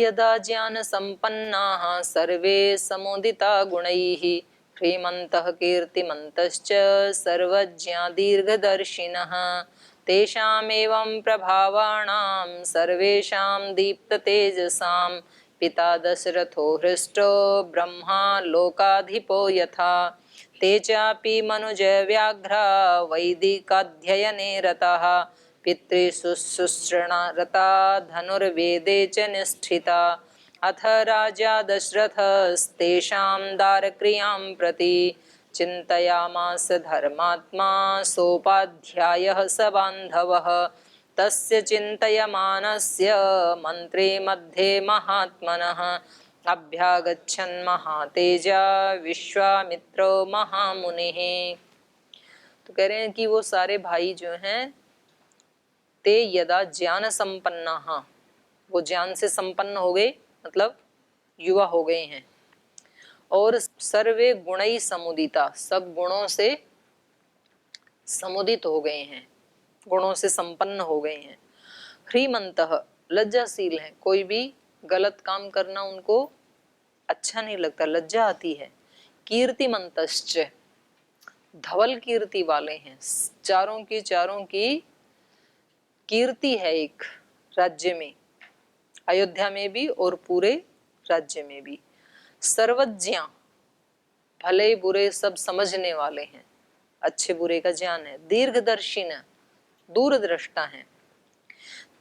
यदा ज्ञान संपन्नाः सर्वे समुदिता गुणैः ह्रीमन्तः कीर्तिमन्तश्च सर्वज्ञा दीर्घदर्शिनः तेषामेवं प्रभावाणां सर्वेषां दीप्ततेजसां पिता दशरथो हृष्टो ब्रह्मा लोकाधिपो यथा ते चापि मनुजव्याघ्रा वैदिकाध्ययने रताः पितृशुश्रूषणा रता धनुर्वेदे च निष्ठिता अथ राजा दशरथस्तेषां दारक्रियां प्रति चिन्तयामास धर्मात्मा सोपाध्यायः स बान्धवः तस्य चिन्तयमानस्य मन्त्रे मध्ये महात्मनः अभ्यागच्छन् महातेजा विश्वामित्रो महामुनिः। तो कह रहे हैं कि वो सारे भाई जो हैं ते यदा ज्ञान संपन्नाः, वो ज्ञान से संपन्न हो गए, मतलब युवा हो गए हैं, और सर्वे गुणई समुदिता, सब गुणों से समुदित हो गए हैं, गुणों से संपन्न हो गए हैं। ह्रीमंतः, लज्जाशील है, कोई भी गलत काम करना उनको अच्छा नहीं लगता, लज्जा आती है। कीर्तिमंतश्च, धवल कीर्ति वाले हैं, चारों की कीर्ति है एक राज्य में, अयोध्या में भी और पूरे राज्य में भी। सर्वज्ञ, भले बुरे सब समझने वाले हैं, अच्छे बुरे का ज्ञान है। दीर्घदर्शिन, दूरदृष्टा है।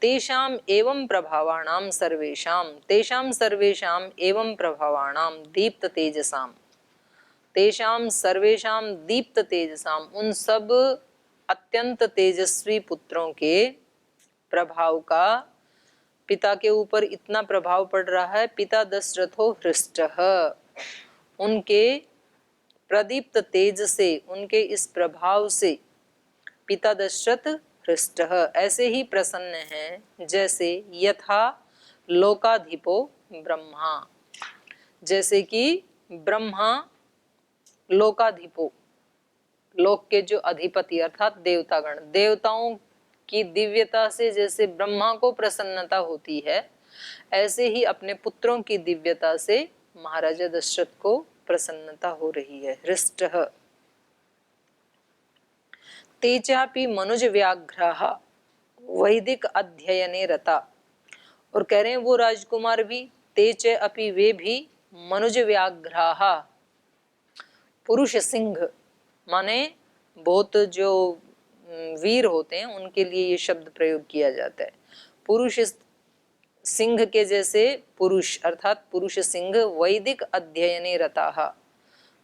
तेषाम एवं प्रभावाणाम सर्वेषाम, तेषाम सर्वेषाम एवं प्रभावाणाम दीप्त तेजसाम, तेषाम सर्वेषाम दीप्त तेजसाम, उन सब अत्यंत तेजस्वी पुत्रों के प्रभाव का पिता के ऊपर इतना प्रभाव पड़ रहा है। पिता दशरथो हृष्टः, उनके प्रदीप्त तेज से, उनके इस प्रभाव से पिता दशरथ हृष्टः, ऐसे ही प्रसन्न हैं जैसे यथा लोकाधिपो ब्रह्मा, जैसे कि ब्रह्मा लोकाधिपो, लोक के जो अधिपति अर्थात देवतागण, देवताओं की दिव्यता से जैसे ब्रह्मा को प्रसन्नता होती है, ऐसे ही अपने पुत्रों की दिव्यता से महाराजा दशरथ को प्रसन्नता हो रही है। हृष्टः। तेचापि मनुज व्याघ्राः वैदिक अध्ययने रता, और कह रहे हैं वो राजकुमार भी, तेच अपि, वे भी, मनुज व्याघ्राः, पुरुष सिंह, माने बहुत जो वीर होते हैं उनके लिए ये शब्द प्रयोग किया जाता है। पुरुष सिंह के जैसे पुरुष, अर्थात पुरुष सिंह वैदिक अध्ययने रताः,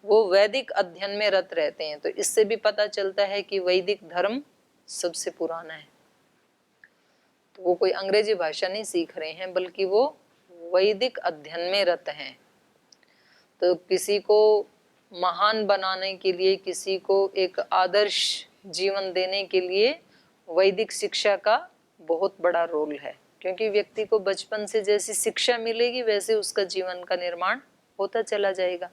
वो वैदिक अध्ययन में रत रहते हैं। तो इससे भी पता चलता है कि वैदिक धर्म सबसे पुराना है। तो वो कोई अंग्रेजी भाषा नहीं सीख रहे हैं, बल्कि वो वैदिक अध्ययन में रत हैं। तो किसी को महान बनाने के लिए, किसी को एक आदर्श जीवन देने के लिए वैदिक शिक्षा का बहुत बड़ा रोल है, क्योंकि व्यक्ति को बचपन से जैसी शिक्षा मिलेगी वैसे उसका जीवन का निर्माण होता चला जाएगा।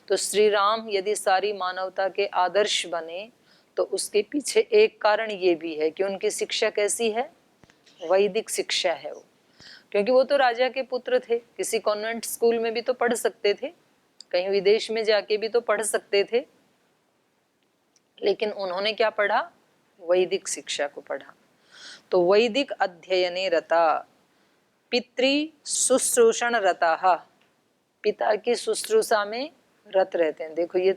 तो श्री राम यदि सारी मानवता के आदर्श बने तो उसके पीछे एक कारण ये भी है कि उनकी शिक्षा कैसी है, वैदिक शिक्षा है वो, क्योंकि वो तो राजा के पुत्र थे, किसी कॉन्वेंट स्कूल में भी तो पढ़ सकते थे, कहीं विदेश में जाके भी तो पढ़ सकते थे, लेकिन उन्होंने क्या पढ़ा, वैदिक शिक्षा को पढ़ा। तो वैदिक अध्ययने रता, पितृ शुश्रूषण रता, पिता की शुश्रूषा में रत रहते हैं। देखो ये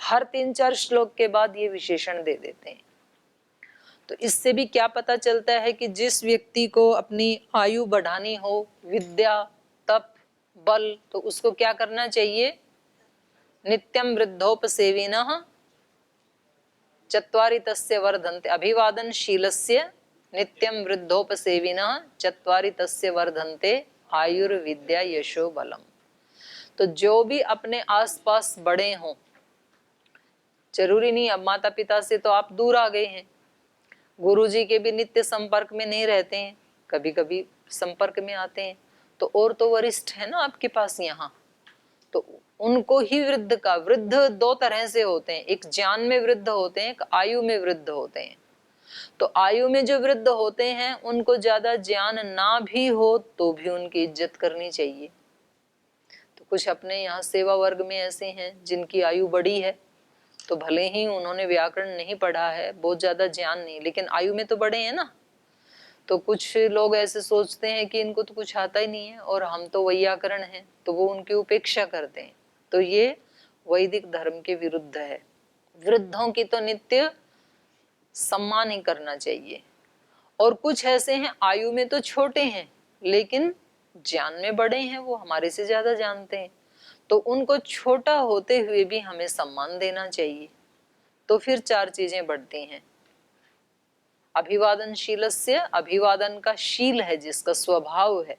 हर 3-4 श्लोक के बाद ये विशेषण दे देते हैं। तो इससे भी क्या पता चलता है कि जिस व्यक्ति को अपनी आयु बढ़ानी हो, विद्या, तप, बल, तो उसको क्या करना चाहिए, नित्यं वृद्धोपसेविनः चत्वारि तस्य वर्धन्ते, अभिवादनशीलस्य नित्यं वृद्धोपसेविनः चत्वारि तस्य वर्धन्ते आयुर्विद्या यशो बलम। तो जो भी अपने आसपास बड़े हों, जरूरी नहीं अब माता पिता से तो आप दूर आ गए हैं, गुरुजी के भी नित्य संपर्क में नहीं रहते हैं, कभी कभी संपर्क में आते हैं, तो और तो वरिष्ठ है ना आपके पास यहाँ, तो उनको ही वृद्ध वृद्ध 2 तरह से होते हैं, एक ज्ञान में वृद्ध होते हैं, एक आयु में वृद्ध होते हैं। तो आयु में जो वृद्ध होते हैं उनको ज्यादा ज्ञान ना भी हो तो भी उनकी इज्जत करनी चाहिए। तो कुछ अपने यहाँ सेवा वर्ग में ऐसे हैं जिनकी आयु बड़ी है, तो भले ही उन्होंने व्याकरण नहीं पढ़ा है, बहुत ज्यादा ज्ञान नहीं, लेकिन आयु में तो बड़े हैं ना। तो कुछ लोग ऐसे सोचते हैं कि इनको तो कुछ आता ही नहीं है और हम तो वैयाकरण हैं, तो वो उनकी उपेक्षा करते हैं। तो ये वैदिक धर्म के विरुद्ध है। वृद्धों की तो नित्य सम्मान ही करना चाहिए। और कुछ ऐसे हैं आयु में तो छोटे हैं लेकिन ज्ञान में बड़े हैं, वो हमारे से ज्यादा जानते हैं, तो उनको छोटा होते हुए भी हमें सम्मान देना चाहिए। तो फिर चार चीजें बढ़ती हैं। अभिवादनशीलस्य, अभिवादन का शील है जिसका स्वभाव है,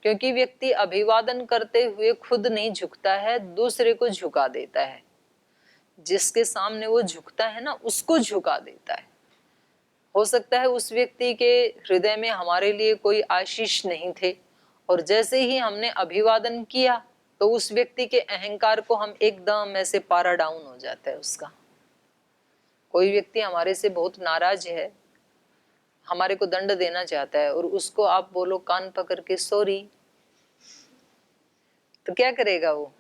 क्योंकि व्यक्ति अभिवादन करते हुए खुद नहीं झुकता है, दूसरे को झुका देता है। जिसके सामने वो झुकता है ना उसको झुका देता है। हो सकता है उस व्यक्ति के हृदय में हमारे लिए कोई आशीष नहीं थे, और जैसे ही हमने अभिवादन किया तो उस व्यक्ति के अहंकार को हम एकदम ऐसे पारा डाउन हो जाता है उसका। कोई व्यक्ति हमारे से बहुत नाराज है, हमारे को दंड देना चाहता है, और उसको आप बोलो कान पकड़ के सॉरी, तो क्या करेगा वो?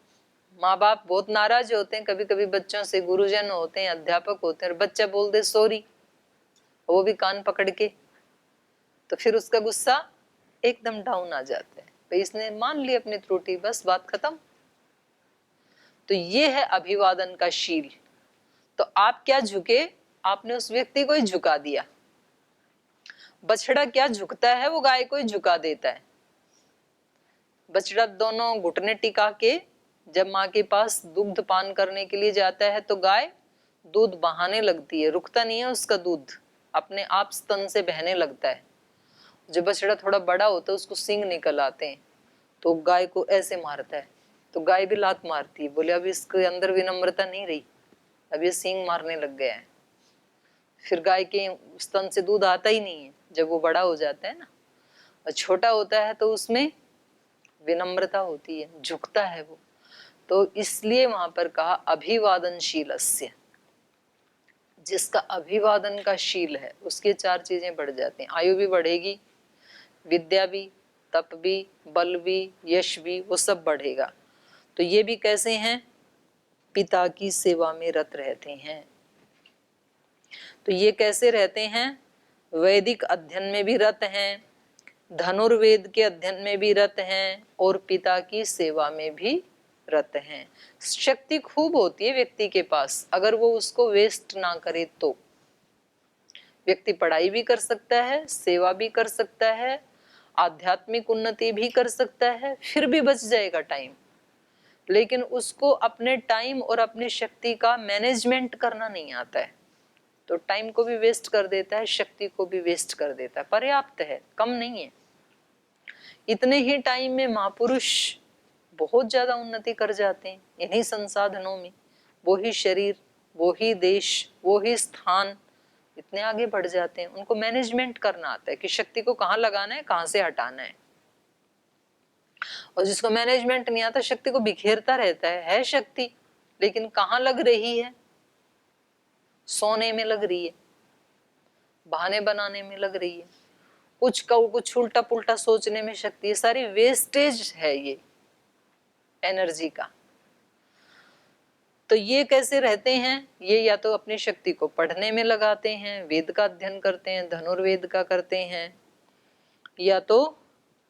माँ बाप बहुत नाराज होते हैं कभी कभी बच्चों से, गुरुजन होते हैं, अध्यापक होते हैं, और बच्चा बोल दे सॉरी, वो भी कान पकड़ के, तो फिर उसका गुस्सा एकदम डाउन आ जाता है, भाई इसने मान ली अपनी त्रुटि, बस बात खत्म। तो ये है अभिवादन का शील। तो आप क्या झुके? आपने उस व्यक्ति को ही झुका दिया। बछड़ा क्या झुकता है? वो गाय को ही झुका देता है। बछड़ा दोनों घुटने टिका के जब माँ के पास दुग्ध पान करने के लिए जाता है तो गाय दूध बहाने लगती है, रुकता नहीं है उसका दूध, अपने आप स्तन से बहने लगता है। जब बछड़ा थोड़ा बड़ा होता है उसको सींग निकल आते हैं, तो गाय को ऐसे मारता है, तो गाय भी लात मारती है, बोले अब इसके अंदर विनम्रता नहीं रही, अब ये सींग मारने लग गया है। फिर गाय के स्तन से दूध आता ही नहीं है जब वो बड़ा हो जाता है ना, और छोटा होता है तो उसमें विनम्रता होती है, झुकता है वो। तो इसलिए वहां पर कहा अभिवादनशीलस्य, जिसका अभिवादन का शील है उसके चार चीजें बढ़ जाती हैं। आयु भी बढ़ेगी, विद्या भी, तप भी, बल भी, यश भी, वो सब बढ़ेगा। तो ये भी कैसे हैं? पिता की सेवा में रत रहते हैं। तो ये कैसे रहते हैं? वैदिक अध्ययन में भी रत हैं, धनुर्वेद के अध्ययन में भी रत हैं, और पिता की सेवा में भी रत हैं। शक्ति खूब होती है व्यक्ति के पास, अगर वो उसको वेस्ट ना करे तो व्यक्ति पढ़ाई भी कर सकता है, सेवा भी कर सकता है, आध्यात्मिक उन्नति भी कर सकता है, फिर भी बच जाएगा टाइम। लेकिन उसको अपने टाइम और अपनी शक्ति का मैनेजमेंट करना नहीं आता है, तो टाइम को भी वेस्ट कर देता है, शक्ति को भी वेस्ट कर देता है। पर्याप्त है, कम नहीं है। इतने ही टाइम में महापुरुष बहुत ज्यादा उन्नति कर जाते हैं इन्हीं संसाधनों में। वो ही शरीर, वो ही देश, वो ही स्थान, इतने आगे बढ़ जाते हैं। उनको मैनेजमेंट करना आता है कि शक्ति को कहाँ लगाना है, कहाँ से हटाना है। और जिसको मैनेजमेंट नहीं आता, शक्ति को बिखेरता रहता है शक्ति, लेकिन कहाँ लग रही है? सोने में लग रही है, बहाने बनाने में लग रही है, कुछ उल्टा पुल्टा सोचने में शक्ति है। सारी वेस्टेज है ये एनर्जी का। तो ये कैसे रहते हैं? ये या तो अपनी शक्ति को पढ़ने में लगाते हैं, वेद का अध्ययन करते हैं, धनुर्वेद का करते हैं, या तो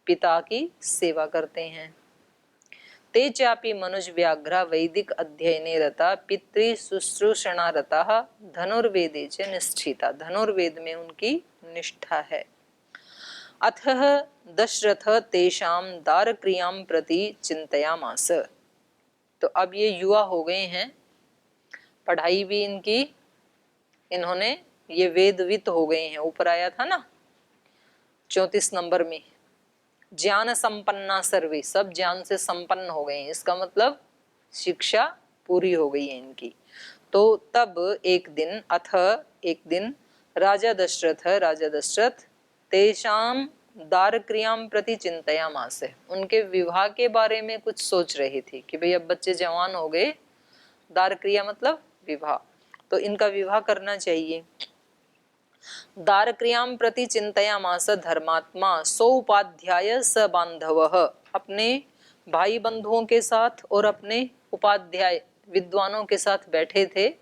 पिता की सेवा करते हैं। ते चापि मनुज व्याघ्रा वैदिक अध्ययने रता पितृ शुश्रूषणा रता धनुर्वेदे च निष्ठिता। धनुर्वेद में उनकी निष्ठा है। अथः दशरथ तेषां दारक्रियां प्रति चिंतयामास। तो अब ये युवा हो गए हैं, पढ़ाई भी इनकी, इन्होंने ये वेदवित हो गए हैं। ऊपर आया था ना 34 नंबर में, ज्ञान संपन्ना सर्वे, सब ज्ञान से संपन्न हो गए हैं, इसका मतलब शिक्षा पूरी हो गई है इनकी। तो तब एक दिन, अथ एक दिन, राजा दशरथ तेषाम दारक्रियाम प्रति चिंतयामास, उनके विवाह के बारे में कुछ सोच रहे थे कि भाई अब बच्चे जवान हो गए, दारक्रिया मतलब विवाह, तो इनका विवाह करना चाहिए। दारक्रियां प्रति चिंतयामास धर्मात्मा सौपाध्याय स बांधवः। अपने भाई बंधुओं के साथ और अपने उपाध्याय विद्वानों के साथ बैठे थे,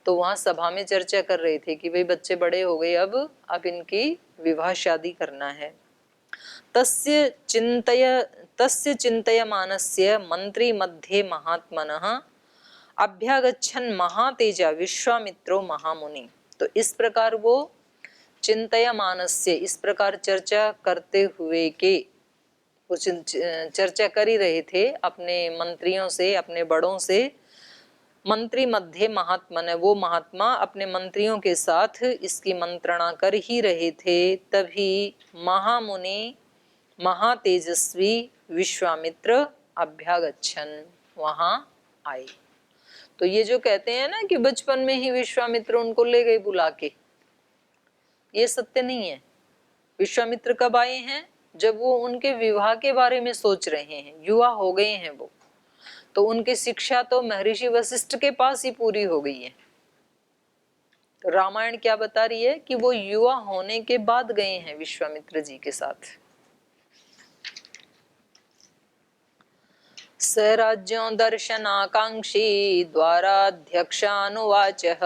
तो वहां सभा में चर्चा कर रहे थे कि भाई बच्चे बड़े हो गए, अब इनकी विवाह शादी करना है। तस्य चिन्तयमानस्य मंत्री मध्ये महात्मनः अभ्यागच्छन् महातेजा विश्वामित्रो महामुनि। तो इस प्रकार वो चिंतयमानस्य, इस प्रकार चर्चा करते हुए के वो चर्चा कर ही रहे थे अपने मंत्रियों से, अपने बड़ों से। मंत्री मध्य महात्मा ने, वो महात्मा अपने मंत्रियों के साथ इसकी मंत्रणा कर ही रहे थे, तभी महामुनि महातेजस्वी विश्वामित्र अभ्यागच्छन वहां आए। तो ये जो कहते हैं ना कि बचपन में ही विश्वामित्र उनको ले गए बुला के, ये सत्य नहीं है। विश्वामित्र कब आए हैं? जब वो उनके विवाह के बारे में सोच रहे हैं, युवा हो गए हैं वो, तो उनकी शिक्षा तो महर्षि वशिष्ठ के पास ही पूरी हो गई है। तो रामायण क्या बता रही है कि वो युवा होने के बाद गए हैं विश्वामित्र जी के साथ। स राज्यों दर्शनाकांक्षी द्वाराध्यक्षानुवाचः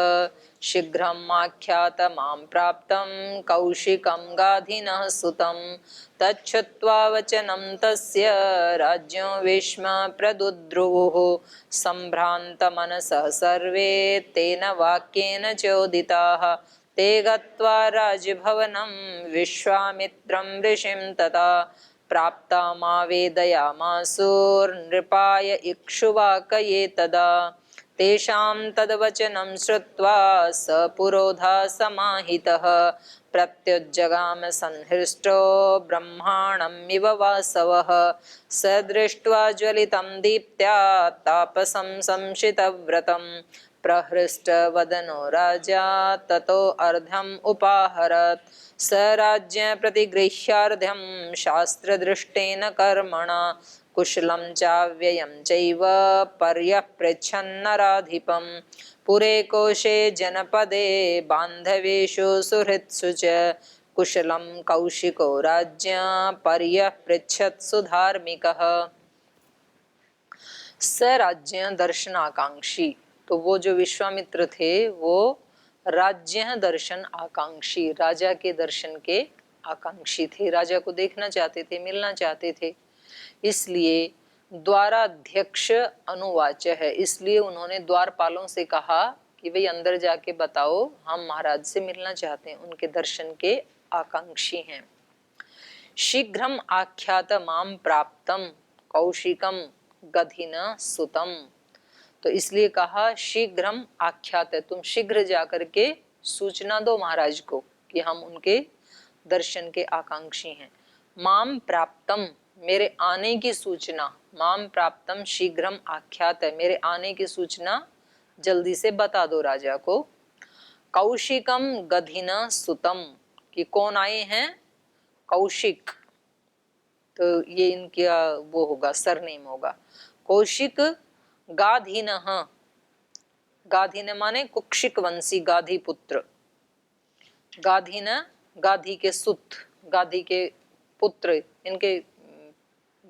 शीघ्रम् आख्यात मां प्राप्तं कौशिकं गाधिनः सुतं तच्छ्रुत्वा वचनं तस्य राज्ञो विस्म प्रदुद्रुवुः सम्भ्रान्तमनसः सर्वे तेन वाक्येन चोदिताः ते गत्वा राजभवनं विश्वामित्रं ऋषिं तथा प्राप्तामावेदयामासुर्नृपाय इक्ष्वाकये तदा तेषां तद्वचनं श्रुत्वा स पुरोधा समाहितः प्रत्युज्जगाम संहृष्टो ब्रह्माणमिव वासवः स दृष्ट्वा ज्वलितं दीप्त्या तापसं संशितव्रतं प्रहृष्टवदनो राजा ततो अर्धम् उपाहरत् स राज्य प्रतिगृह्यार्ध्यं शास्त्रदृष्टेन कर्मणा कुशलं चाव्ययं चैव पर्यपृच्छन्नराधिपं पुरे कोशे जनपदे बान्धवेषु सुहृत्सु च कुशलं कौशिको राज्य पर्यपृच्छत्सु धार्मिकः। स राज्य दर्शनाकांक्षी, तो वो जो विश्वामित्र थे वो राज्य दर्शन आकांक्षी, राजा के दर्शन के आकांक्षी थे, राजा को देखना चाहते थे, मिलना चाहते थे। इसलिए द्वाराध्यक्ष अनुवाच है, इसलिए उन्होंने द्वारपालों से कहा कि भाई अंदर जाके बताओ, हम महाराज से मिलना चाहते हैं, उनके दर्शन के आकांक्षी हैं। शीघ्रम आख्यात माम प्राप्तम कौशिकम गधिना सुतम, तो इसलिए कहा शीघ्रम आख्यात है, तुम शीघ्र जाकर के सूचना दो महाराज को कि हम उनके दर्शन के आकांक्षी हैं। माम प्राप्तम, मेरे आने की सूचना, माम प्राप्तम शीघ्रम आख्यात है, मेरे आने की सूचना जल्दी से बता दो राजा को। कौशिकम गधिना सुतम, कि कौन आए हैं? कौशिक, तो ये इनका वो होगा, सरनेम होगा। कौशिक गाधिनः, गाधिन माने कुक्षिक वंशी, गाधी पुत्र। गाधिन, गाधी के सुत, गाधी के पुत्र, इनके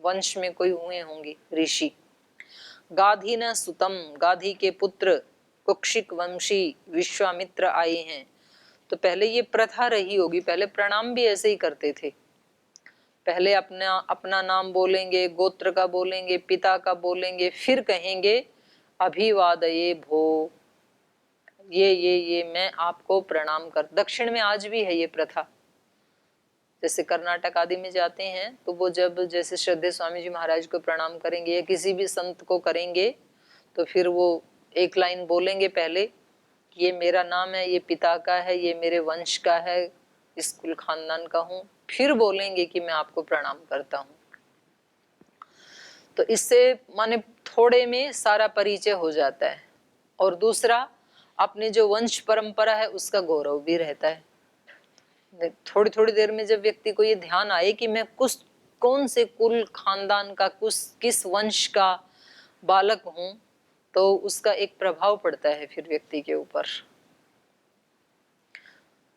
वंश में कोई हुए होंगे ऋषि। गाधिन सुतम, गाधी के पुत्र कुक्षिक वंशी विश्वामित्र आए हैं। तो पहले ये प्रथा रही होगी, पहले प्रणाम भी ऐसे ही करते थे, पहले अपना नाम बोलेंगे, गोत्र का बोलेंगे, पिता का बोलेंगे, फिर कहेंगे अभिवादये भो, ये मैं आपको प्रणाम कर। दक्षिण में आज भी है ये प्रथा, जैसे कर्नाटक आदि में जाते हैं तो वो जब जैसे श्रद्धेय स्वामी जी महाराज को प्रणाम करेंगे या किसी भी संत को करेंगे, तो फिर वो एक लाइन बोलेंगे पहले, ये मेरा नाम है, ये पिता का है, ये मेरे वंश का है, इस कुल खानदान का हूँ, फिर बोलेंगे कि मैं आपको प्रणाम करता हूँ। तो इससे माने थोड़े में सारा परिचय हो जाता है, और दूसरा अपने जो वंश परंपरा है उसका गौरव भी रहता है। थोड़ी थोड़ी देर में जब व्यक्ति को ये ध्यान आए कि मैं कौन से कुल खानदान का, किस वंश का बालक हूँ, तो उसका एक प्रभाव पड़ता है फिर व्यक्ति के ऊपर।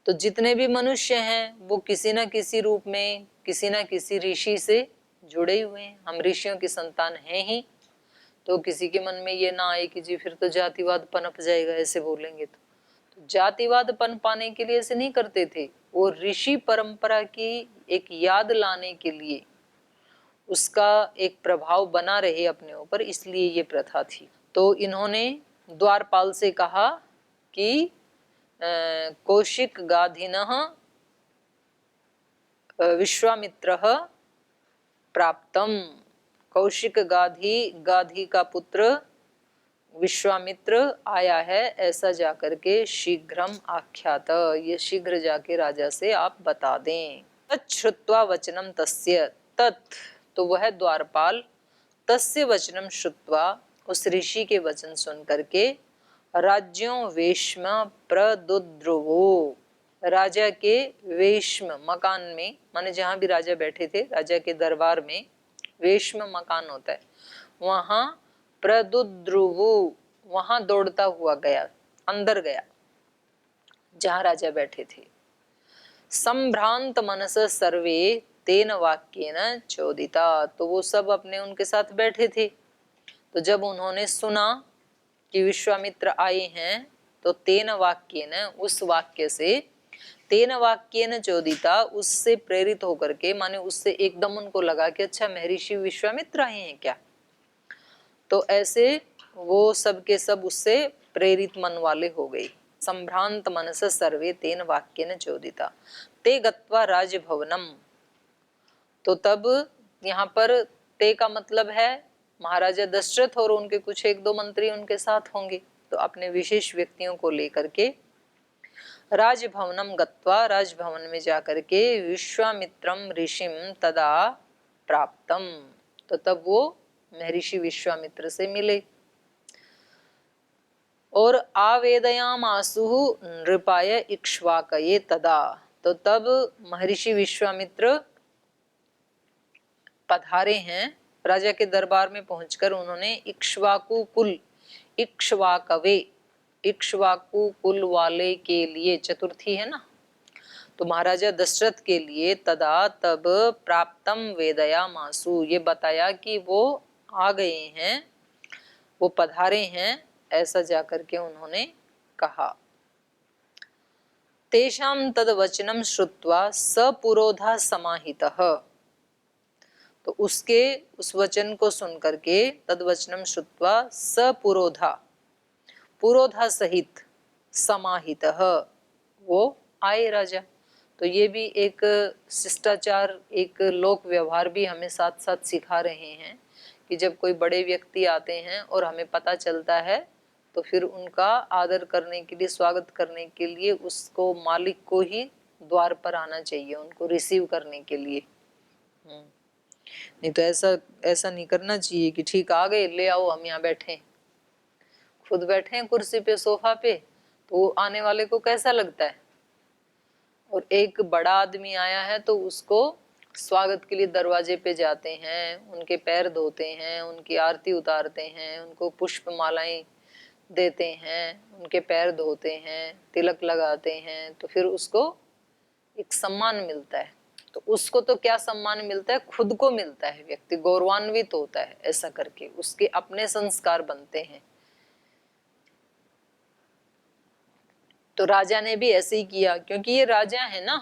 तो जितने भी मनुष्य हैं वो किसी न किसी रूप में किसी न किसी ऋषि से जुड़े हुए हैं। हम ऋषियों की संतान हैं ही। तो किसी के मन में ये ना आए कि जी फिर तो जातिवाद पनप जाएगा, ऐसे बोलेंगे तो जातिवाद पन पाने के लिए ऐसे नहीं करते थे, वो ऋषि परंपरा की एक याद लाने के लिए, उसका एक प्रभाव बना रहे अपने ऊपर, इसलिए ये प्रथा थी। तो इन्होंने द्वारपाल से कहा कि कौशिक गाधिनः विश्वामित्रः प्राप्तम, कौशिक गाधी का पुत्र विश्वामित्र आया है, ऐसा जाकर के शीघ्रम आख्यात, ये शीघ्र जाके राजा से आप बता दें। तच्छ्रुत्वा वचनम तस्य, तत् तो वह द्वारपाल, तस्य वचनम श्रुत्वा उस ऋषि के वचन सुन करके, राज्यों वेश्म प्रदुद्रुवो, राजा के वेश्म मकान में, माने जहां भी राजा बैठे थे, राजा के दरबार में वेश्म मकान होता है, वहां प्रदुद्रुवु, वहां दौड़ता हुआ गया, अंदर गया जहां राजा बैठे थे। संभ्रांत मनस सर्वे तेन वाक्येन चोदिता, तो वो सब अपने उनके साथ बैठे थे। तो जब उन्होंने सुना कि विश्वामित्र आए हैं, तो तेन वाक्येन, उस वाक्य से, तेन वाक्येन चोदिता, उससे प्रेरित होकर के, माने उससे एकदम उनको लगा कि अच्छा महर्षि विश्वामित्र आए हैं क्या। तो ऐसे वो सब के सब उससे प्रेरित मन वाले हो गए। संभ्रांत मनस सर्वे तेन वाक्येन चोदिता ते गत्वा राजभवनम, तो तब यहाँ पर ते का मतलब है महाराजा दशरथ और उनके कुछ एक दो मंत्री उनके साथ होंगे, तो अपने विशेष व्यक्तियों को लेकर के राजभवनम गत्वा, राजभवन में जाकर के विश्वामित्रम ऋषिम तदा प्राप्तम, तो तब वो महर्षि विश्वामित्र से मिले। और आवेदयामासु नृपाय इक्ष्वाकये तदा, तो तब महर्षि विश्वामित्र पधारे हैं राजा के दरबार में पहुंचकर, उन्होंने इक्ष्वाकु कुल, इक्ष्वाकवे, इक्ष्वाकु कुल वाले के लिए, चतुर्थी है ना, तो महाराजा दशरथ के लिए, तदा तब, प्राप्तम वेदयामासु, ये बताया कि वो आ गए हैं, वो पधारे हैं, ऐसा जाकर के उन्होंने कहा। तेषां तद वचनम श्रुत्वा सपुरोधा समाहितः, तो उसके उस वचन को सुन करके, तद वचनम श्रुत्वा सपुरोधा, पुरोधा सहित, समाहितः, वो आए राजा। तो ये भी एक शिष्टाचार, एक लोक व्यवहार भी हमें साथ साथ सिखा रहे हैं कि जब कोई बड़े व्यक्ति आते हैं और हमें पता चलता है, तो फिर उनका आदर करने के लिए, स्वागत करने के लिए उसको, मालिक को ही द्वार पर आना चाहिए उनको रिसीव करने के लिए। नहीं तो ऐसा नहीं करना चाहिए कि ठीक आ गए, ले आओ हम यहाँ बैठे, खुद बैठे हैं कुर्सी पे, सोफा पे, तो आने वाले को कैसा लगता है। और एक बड़ा आदमी आया है तो उसको स्वागत के लिए दरवाजे पे जाते हैं, उनके पैर धोते हैं, उनकी आरती उतारते हैं, उनको पुष्प मालाएं देते हैं, उनके पैर धोते हैं, तिलक लगाते हैं, तो फिर उसको एक सम्मान मिलता है। तो उसको तो क्या सम्मान मिलता है, खुद को मिलता है, व्यक्ति गौरवान्वित होता है, ऐसा करके उसके अपने संस्कार बनते हैं। तो राजा ने भी ऐसे ही किया, क्योंकि ये राजा है ना,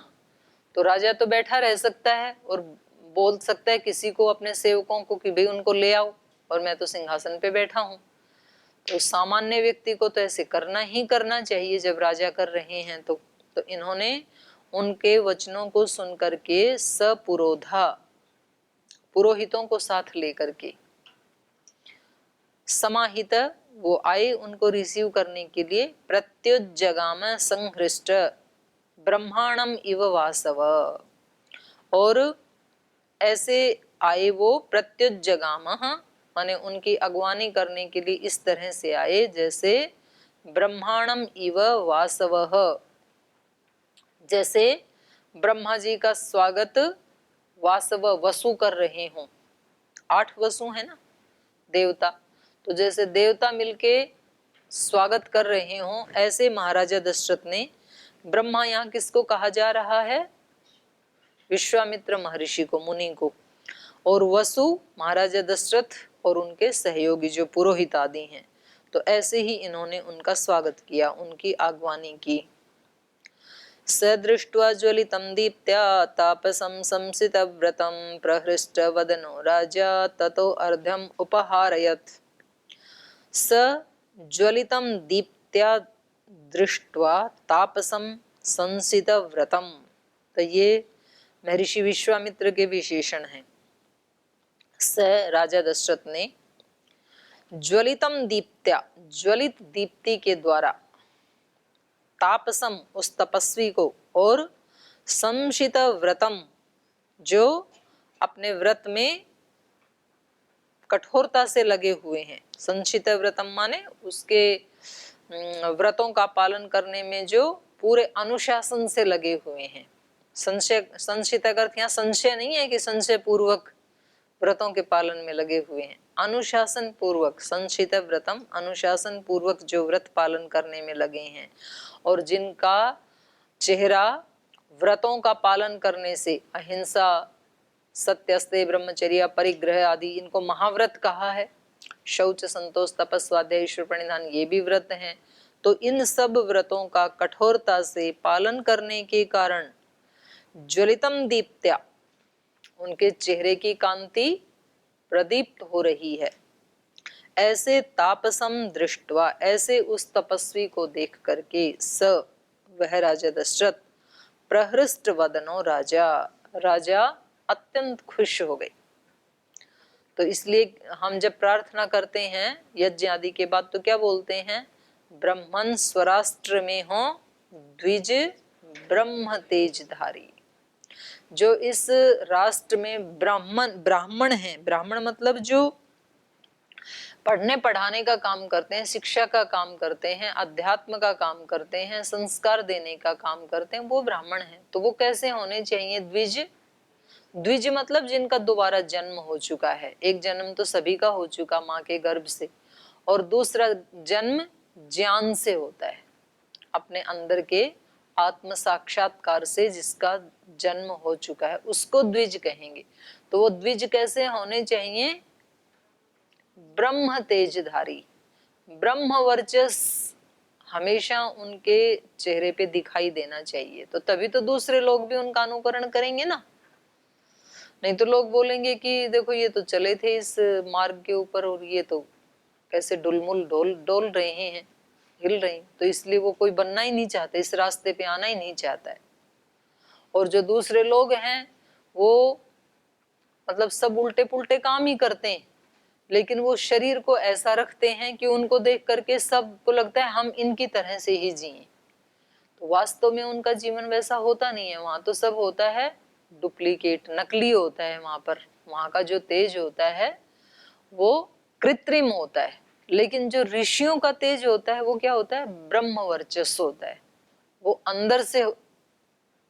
तो राजा तो बैठा रह सकता है और बोल सकता है किसी को, अपने सेवकों को, कि भाई उनको ले आओ और मैं तो सिंहासन पे बैठा हूं। तो सामान्य व्यक्ति को तो ऐसे करना ही करना चाहिए जब राजा कर रहे हैं। तो इन्होंने उनके वचनों को सुन करके सपुरोधा, पुरोहितों को साथ लेकर के, समाहित, वो आए उनको रिसीव करने के लिए, प्रत्युज्जगाम संहृष्ट ब्रह्मांडम इव वासव, और ऐसे आए वो, प्रत्युज्जगाम माने उनकी अगवानी करने के लिए इस तरह से आए जैसे ब्रह्मांडम इव वासव, जैसे ब्रह्मा जी का स्वागत वासव, वसु कर रहे हों। 8 वसु है ना देवता, तो जैसे देवता मिलके स्वागत कर रहे हों, ऐसे महाराजा दशरथ ने ब्रह्मा यहाँ किसको कहा जा रहा है? विश्वामित्र महर्षि को, मुनि को। और वसु महाराजा दशरथ और उनके सहयोगी जो पुरोहित आदि हैं। तो ऐसे ही इन्होंने उनका स्वागत किया, उनकी आगवानी की। स दृष्ट्वा ज्वलितं दीप्त्या तापसं संसितव्रतं प्रहृष्टवदनो राजा ततो अर्घ्यम् उपहारयत्। स ज्वलितं दीप्त्या दृष्ट्वा तापसं संसितव्रतं। तो ये महर्षि विश्वामित्र के विशेषण हैं। स राजा दशरथ ने ज्वलितम दीप्त्या, ज्वलित दीप्ति के द्वारा, तापसम उस तपस्वी को, और संशित व्रतम जो अपने व्रत में कठोरता से लगे हुए हैं। संशित व्रतम माने उसके व्रतों का पालन करने में जो पूरे अनुशासन से लगे हुए हैं। संशय, संशित अर्थ यहाँ संशय नहीं है कि संशय पूर्वक व्रतों के पालन में लगे हुए हैं। अनुशासन पूर्वक, संशित व्रतम, अनुशासन पूर्वक जो व्रत पालन करने में लगे हैं, और जिनका चेहरा व्रतों का पालन करने से, अहिंसा, सत्यस्तेय, ब्रह्मचर्य, परिग्रह आदि, इनको महाव्रत कहा है। शौच, संतोष, तपस, स्वाध्याय, ईश्वर प्रणिधान, ये भी व्रत हैं। तो इन सब व्रतों का कठोरता से पालन करने के कारण ज्वलितम दीप्त्या, उनके चेहरे की कांति प्रदीप्त हो रही है। ऐसे तापसम दृष्टवा, ऐसे उस तपस्वी को देख करके, स वह राजा दशरथ, प्रहृष्ट वदनो राजा, राजा अत्यंत खुश हो गए। तो इसलिए हम जब प्रार्थना करते हैं यज्ञ आदि के बाद तो क्या बोलते हैं? ब्रह्मन स्वराष्ट्र में हो द्विज ब्रह्म तेजधारी। जो इस राष्ट्र में ब्राह्मण हैं, ब्राह्मण मतलब जो पढ़ने पढ़ाने का काम करते हैं, शिक्षा का काम करते हैं, अध्यात्म का काम करते हैं, संस्कार देने का काम करते हैं, वो ब्राह्मण हैं। तो वो कैसे होने चाहिए? द्विज। द्विज मतलब जिनका दोबारा जन्म हो चुका है। एक जन्म तो सभी का हो चुका माँ के गर्भ से, और दूसरा जन्म ज्ञान से होता है, अपने अंदर के आत्म साक्षात्कार से जिसका जन्म हो चुका है, उसको द्विज कहेंगे। तो वो द्विज कैसे होने चाहिए? ब्रह्म तेजधारी, ब्रह्म वर्चस हमेशा उनके चेहरे पे दिखाई देना चाहिए। तो तभी तो दूसरे लोग भी उनका अनुकरण करेंगे ना। नहीं तो लोग बोलेंगे कि देखो ये तो चले थे इस मार्ग के ऊपर और ये तो कैसे डुलमुल डोल रहे हैं, हिल रहे हैं। तो इसलिए वो कोई बनना ही नहीं चाहते, इस रास्ते पे आना ही नहीं चाहता है। और जो दूसरे लोग हैं वो मतलब सब उल्टे पुल्टे काम ही करते हैं, लेकिन वो शरीर को ऐसा रखते हैं कि उनको देख करके सबको लगता है हम इनकी तरह से ही जिए। तो वास्तव में उनका जीवन वैसा होता नहीं है। वहां तो सब होता है डुप्लीकेट, नकली होता है। वहां का जो तेज होता है वो कृत्रिम होता है। लेकिन जो ऋषियों का तेज होता है वो क्या होता है? ब्रह्म वर्चस्व होता है। वो अंदर से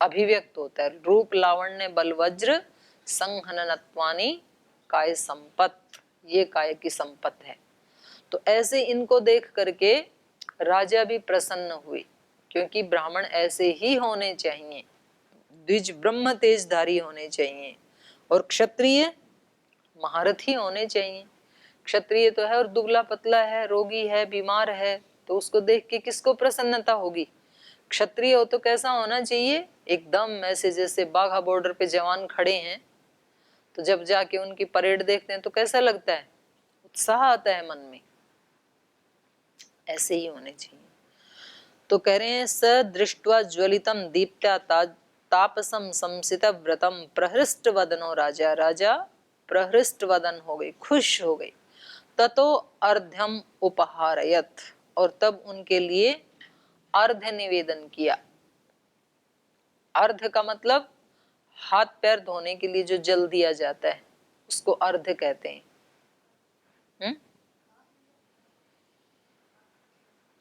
अभिव्यक्त होता है। रूप लावण्य बल वज्र संहननत्वानि काय संपत्त, ये काय की संपत्त है। तो ऐसे इनको देख करके राजा भी प्रसन्न हुए, क्योंकि ब्राह्मण ऐसे ही होने चाहिए, द्विज ब्रह्म तेजधारी होने चाहिए। और क्षत्रिय महारथी होने चाहिए। क्षत्रिय तो है और दुबला पतला है, रोगी है, बीमार है, तो उसको देख के किसको प्रसन्नता होगी? क्षत्रिय हो तो कैसा होना चाहिए? एकदम ऐसे जैसे बाघा बॉर्डर पे जवान खड़े हैं, तो जब जाके उनकी परेड देखते हैं तो कैसा लगता है? उत्साह आता है मन में। ऐसे ही होने चाहिए। तो कह रहे हैं स दृष्ट्वा ज्वलितम दीप्त्या तापसम संसित व्रतम प्रहृष्ट वदनो राजा, राजा प्रहृष्ट वदन हो गई, खुश हो गई। ततो अर्घ्यम उपहारयत, और तब उनके लिए अर्घ्य निवेदन किया। अर्घ्य का मतलब हाथ पैर धोने के लिए जो जल दिया जाता है उसको अर्घ्य कहते हैं।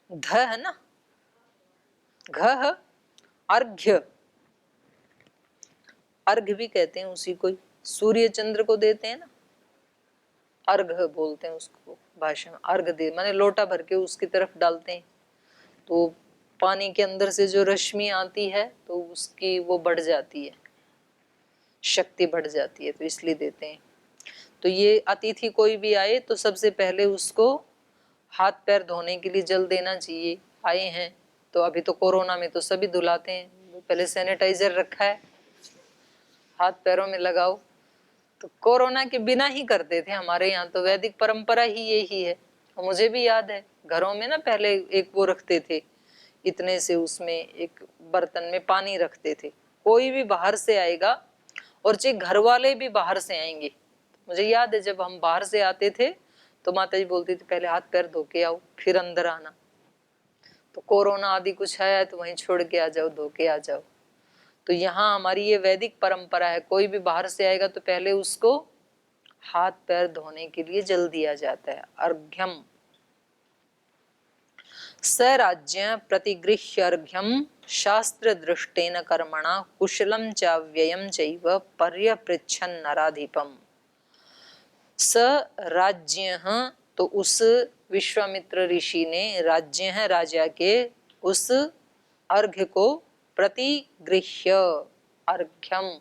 ध है ना, घ अर्घ्य, अर्घ्य भी कहते हैं उसी को। सूर्य चंद्र को देते हैं ना, अर्घ्य बोलते हैं उसको भाषा में। अर्घ्य दे माने लोटा भर के उसकी तरफ डालते हैं, तो पानी के अंदर से जो रश्मि आती है तो उसकी वो बढ़ जाती है, शक्ति बढ़ जाती है, तो इसलिए देते हैं। तो ये अतिथि कोई भी आए तो सबसे पहले उसको हाथ पैर धोने के लिए जल देना चाहिए। आए हैं तो अभी तो कोरोना में तो सभी धुलाते हैं, पहले सैनिटाइजर रखा है, हाथ पैरों में लगाओ। तो कोरोना के बिना ही करते थे हमारे यहाँ, तो वैदिक परंपरा ही यही है। और मुझे भी याद है घरों में ना पहले एक वो रखते थे, इतने से उसमें एक बर्तन में पानी रखते थे। कोई भी बाहर से आएगा और चाहे घर वाले भी बाहर से आएंगे, मुझे याद है जब हम बाहर से आते थे तो माता जी बोलती थी पहले हाथ पैर धो के आओ फिर अंदर आना। तो कोरोना आदि कुछ आया तो वहीं छोड़ के आ जाओ, धो के आ जाओ। तो यहाँ हमारी ये वैदिक परंपरा है, कोई भी बाहर से आएगा तो पहले उसको हाथ पैर धोने के लिए जल दिया जाता है। अर्घ्यम स राज्य प्रतिगृह्य अर्घ्यम शास्त्र दृष्टेन कर्मणा कुशलम च व्ययम चैव पर्यपृच्छन् नराधिपम। स राज्य, तो उस विश्वामित्र ऋषि ने, राज्य है राजा के, उस अर्घ्य को प्रतिगृह्य, अर्घ्यम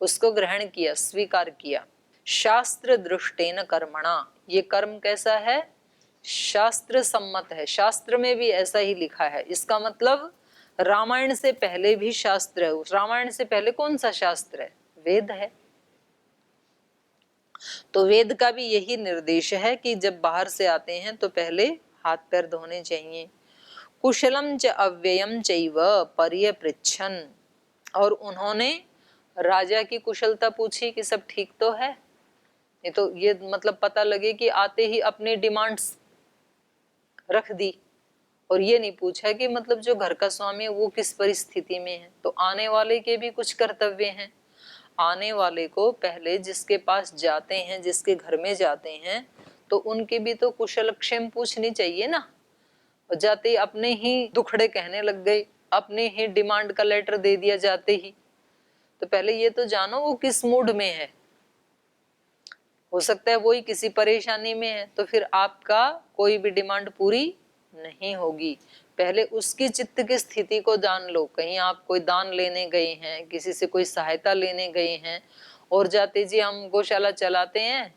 उसको ग्रहण किया, स्वीकार किया। शास्त्र दृष्टेन कर्मणा, ये कर्म कैसा है? शास्त्र सम्मत है, शास्त्र में भी ऐसा ही लिखा है। इसका मतलब रामायण से पहले भी शास्त्र है। रामायण से पहले कौन सा शास्त्र है? वेद है। तो वेद का भी यही निर्देश है कि जब बाहर से आते हैं तो पहले हाथ पैर धोने चाहिए। कुशलम च अव्ययम चैव पर्यपृच्छन्, और उन्होंने राजा की कुशलता पूछी कि सब ठीक तो है। ये तो ये मतलब पता लगे कि आते ही अपनी डिमांड्स रख दी, और ये नहीं पूछा कि मतलब जो घर का स्वामी है वो किस परिस्थिति में है। तो आने वाले के भी कुछ कर्तव्य हैं। आने वाले को पहले जिसके पास जाते हैं, जिसके घर में जाते हैं, तो उनके भी तो कुशल क्षेम पूछनी चाहिए ना। और जाते ही अपने ही दुखड़े कहने लग गए, अपने ही डिमांड का लेटर दे दिया जाते ही, तो पहले ये तो जानो वो किस मूड में है। हो सकता है वही किसी परेशानी में है, तो फिर आपका कोई भी डिमांड पूरी नहीं होगी। पहले उसकी चित्त की स्थिति को जान लो। कहीं आप कोई दान लेने गए हैं, किसी से कोई सहायता लेने गए हैं, और जाते जी हम गौशाला चलाते हैं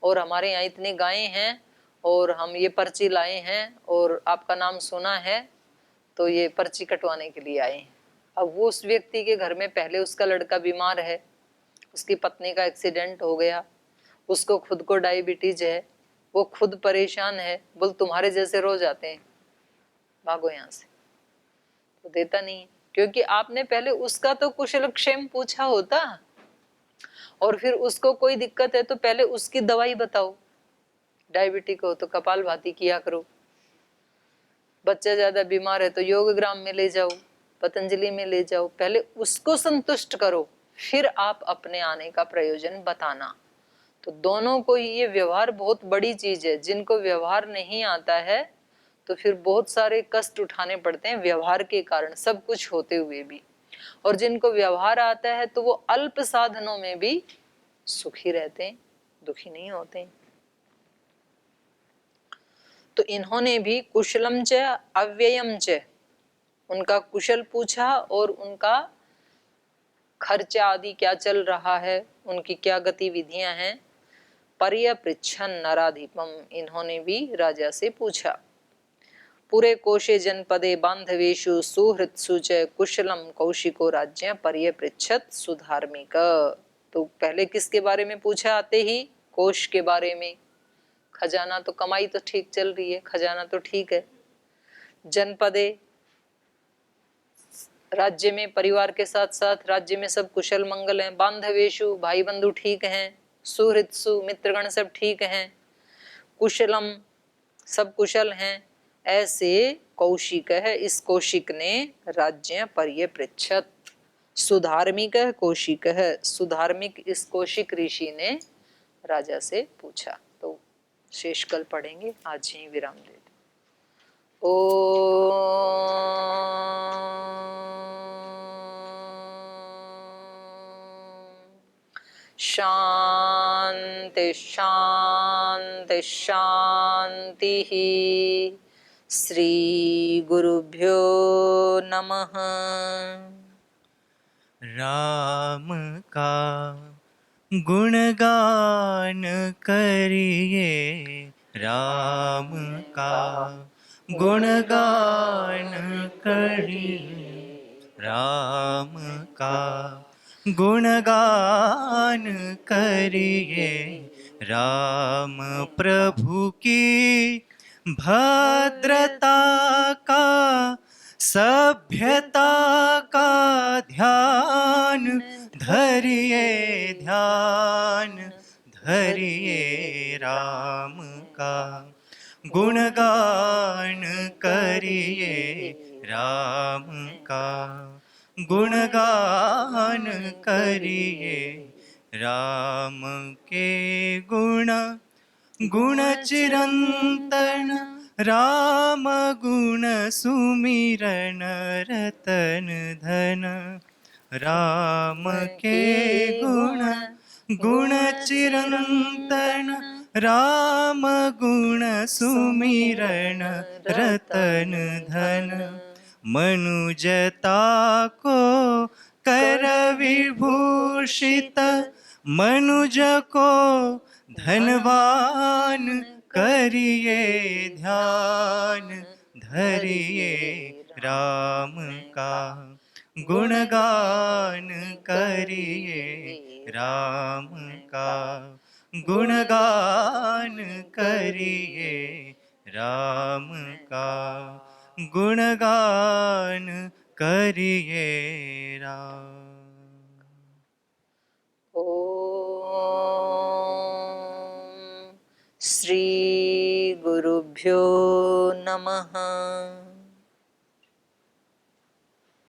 और हमारे यहाँ इतनी गायें हैं और हम ये पर्ची लाए हैं और आपका नाम सुना है तो ये पर्ची कटवाने के लिए आए हैं। अब वो उस व्यक्ति के घर में पहले उसका लड़का बीमार है, उसकी पत्नी का एक्सीडेंट हो गया, उसको खुद को डायबिटीज है, वो खुद परेशान है, बोल तुम्हारे जैसे रोज आते हैं, भागो यहाँ से। तो देता नहीं, क्योंकि आपने पहले उसका तो कुशल क्षेम पूछा होता, और फिर उसको कोई दिक्कत है तो पहले उसकी दवाई बताओ। डायबिटिक हो तो कपालभाति किया करो, बच्चा ज्यादा बीमार है तो योग ग्राम में ले जाओ, पतंजलि में ले जाओ। पहले उसको संतुष्ट करो, फिर आप अपने आने का प्रयोजन बताना। तो दोनों को ये व्यवहार बहुत बड़ी चीज है। जिनको व्यवहार नहीं आता है तो फिर बहुत सारे कष्ट उठाने पड़ते हैं व्यवहार के कारण, सब कुछ होते हुए भी। और जिनको व्यवहार आता है तो वो अल्प साधनों में भी सुखी रहते हैं, दुखी नहीं होते हैं। तो इन्होंने भी कुशलम च अव्ययम च, उनका कुशल पूछा और उनका खर्चा आदि क्या चल रहा है, उनकी क्या गतिविधियां हैं। पर्यपृच्छन् नराधिपम, इन्होंने भी राजा से पूछा। पूरे कोशे जनपदे बांधवेशु सुहृत्सु च कुशलम कौशिको राज्य पर्यपृच्छत् सुधार्मिक। तो पहले किसके बारे में पूछा? आते ही कोश के बारे में। खजाना तो, कमाई तो ठीक चल रही है, खजाना तो ठीक है। जनपदे, राज्य में परिवार के साथ साथ राज्य में सब कुशल मंगल हैं। बांधवेशु, भाई बंधु ठीक हैं। सुहृत्सु, मित्रगण सब ठीक हैं। कुशलम, सब कुशल हैं। ऐसे कौशिक है, इस कौशिक ने राज्य पर्यपृच्छत्। सुधार्मिक कौशिक है, सुधार्मिक इस कौशिक ऋषि ने राजा से पूछा। तो शेष कल पढ़ेंगे, आज ही विराम दे दो। शांति शांति शांति। श्री गुरुभ्यो नमः। राम का गुणगान करिए, राम का गुणगान करिए, राम का गुणगान करिए। राम प्रभु की भद्रता का, सभ्यता का ध्यान धरिए, ध्यान धरिए। राम का गुणगान करिए, राम का गुणगान करिए। राम के गुण चिरंतन, राम गुण सुमिरन रतन धन। राम के गुण चिरंतन, राम गुण सुमिरन रतन धन। मनुजता को कर विभूषित, मनुज को धनवान करिए, ध्यान धरिए। राम का गुणगान करिए, राम का गुणगान करिए, राम का गुणगान करिए। राम। ओम श्री गुरुभ्यो नमः।